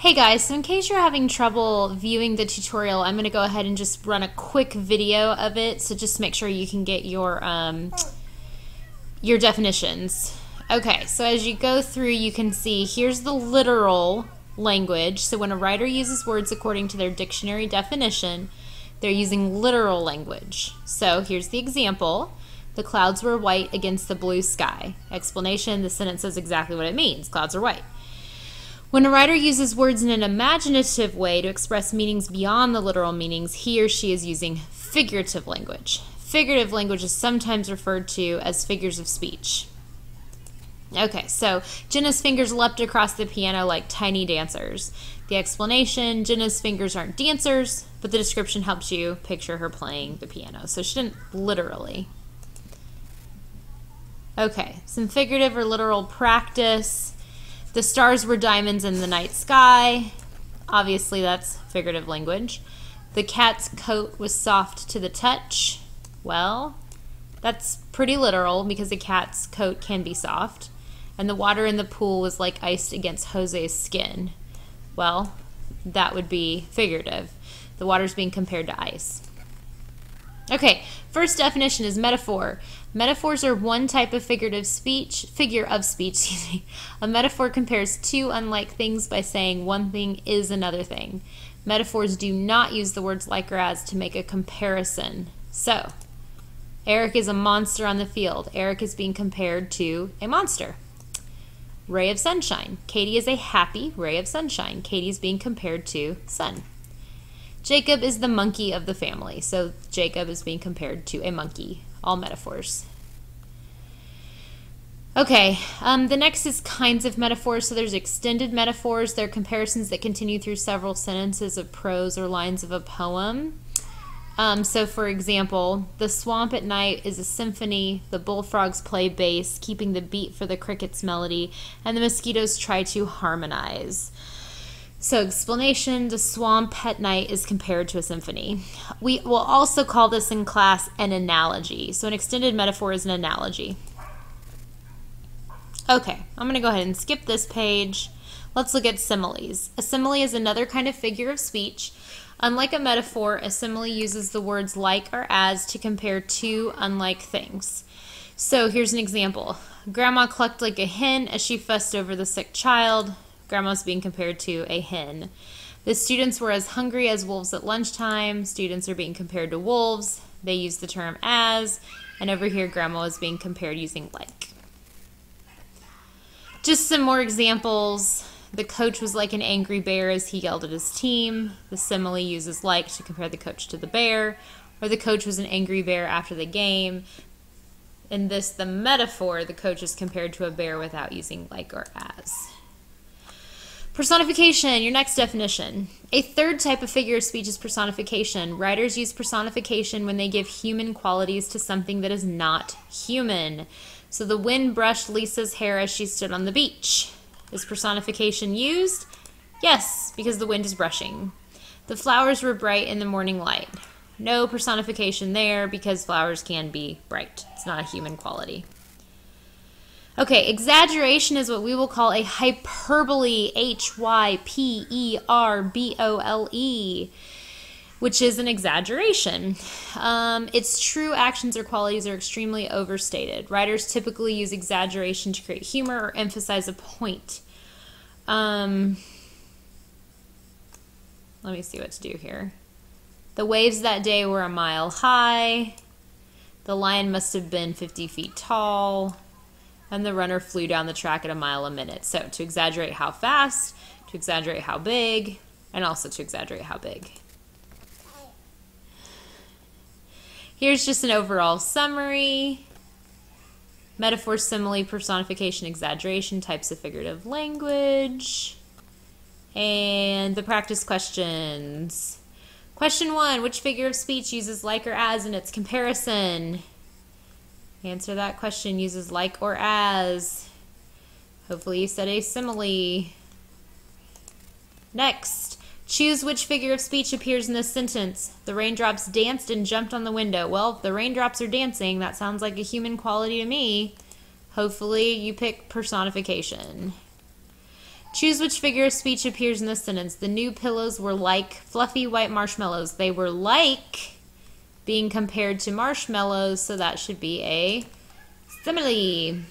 Hey guys, so in case you're having trouble viewing the tutorial, I'm going to go ahead and just run a quick video of it, so just make sure you can get your definitions. Okay, so as you go through, you can see here's the literal language. So when a writer uses words according to their dictionary definition, they're using literal language. So here's the example. The clouds were white against the blue sky. Explanation, the sentence says exactly what it means. Clouds are white. When a writer uses words in an imaginative way to express meanings beyond the literal meanings, he or she is using figurative language. Figurative language is sometimes referred to as figures of speech. Okay, so Jenna's fingers leapt across the piano like tiny dancers. The explanation, Jenna's fingers aren't dancers, but the description helps you picture her playing the piano. So she didn't literally. Okay, some figurative or literal practice. The stars were diamonds in the night sky. Obviously, that's figurative language. The cat's coat was soft to the touch. Well, that's pretty literal because a cat's coat can be soft. And the water in the pool was like ice against Jose's skin. Well, that would be figurative. The water's being compared to ice. Okay, first definition is metaphor. Metaphors are one type of figure of speech, excuse me. A metaphor compares two unlike things by saying one thing is another thing. Metaphors do not use the words like or as to make a comparison. So, Eric is a monster on the field. Eric is being compared to a monster. Ray of sunshine. Katie is a happy ray of sunshine. Katie is being compared to sun. Jacob is the monkey of the family. So Jacob is being compared to a monkey. All metaphors. Okay, the next is kinds of metaphors. So there's extended metaphors. They're comparisons that continue through several sentences of prose or lines of a poem. So for example, the swamp at night is a symphony, the bullfrogs play bass, keeping the beat for the cricket's melody, and the mosquitoes try to harmonize. So explanation, the swamp at night is compared to a symphony. We will also call this in class an analogy. So an extended metaphor is an analogy. Okay, I'm going to go ahead and skip this page. Let's look at similes. A simile is another kind of figure of speech. Unlike a metaphor, a simile uses the words like or as to compare two unlike things. So here's an example. Grandma clucked like a hen as she fussed over the sick child. Grandma's being compared to a hen. The students were as hungry as wolves at lunchtime. Students are being compared to wolves. They use the term as, and over here grandma is being compared using like. Just some more examples. The coach was like an angry bear as he yelled at his team. The simile uses like to compare the coach to the bear. Or the coach was an angry bear after the game. In this, the metaphor, the coach is compared to a bear without using like or as. Personification, your next definition. A third type of figure of speech is personification. Writers use personification when they give human qualities to something that is not human. So the wind brushed Lisa's hair as she stood on the beach. Is personification used? Yes, because the wind is brushing. The flowers were bright in the morning light. No personification there because flowers can be bright. It's not a human quality. Okay, exaggeration is what we will call a hyperbole, Hyperbole, which is an exaggeration. Its true actions or qualities are extremely overstated. Writers typically use exaggeration to create humor or emphasize a point. Let me see what to do here. The waves that day were a mile high. The lion must have been 50 feet tall. And the runner flew down the track at a mile a minute. So to exaggerate how fast, to exaggerate how big, and also to exaggerate how big. Here's just an overall summary. Metaphor, simile, personification, exaggeration, types of figurative language. And the practice questions. Question 1, which figure of speech uses like or as in its comparison? Answer that question, uses like or as. Hopefully you said a simile. Next, choose which figure of speech appears in this sentence. The raindrops danced and jumped on the window. Well, if the raindrops are dancing, that sounds like a human quality to me. Hopefully you pick personification. Choose which figure of speech appears in this sentence. The new pillows were like fluffy white marshmallows. They were like being compared to marshmallows, so that should be a simile.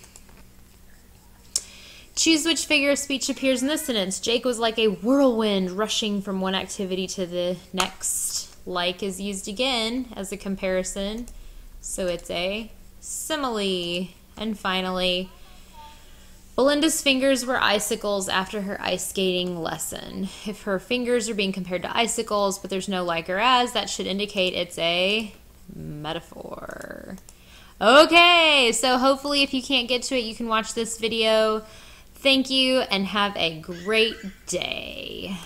Choose which figure of speech appears in this sentence. Jake was like a whirlwind rushing from one activity to the next. Like is used again as a comparison, so it's a simile. And finally, Belinda's fingers were icicles after her ice skating lesson. If her fingers are being compared to icicles, but there's no like or as, that should indicate it's a metaphor. Okay, so hopefully if you can't get to it, you can watch this video. Thank you and have a great day.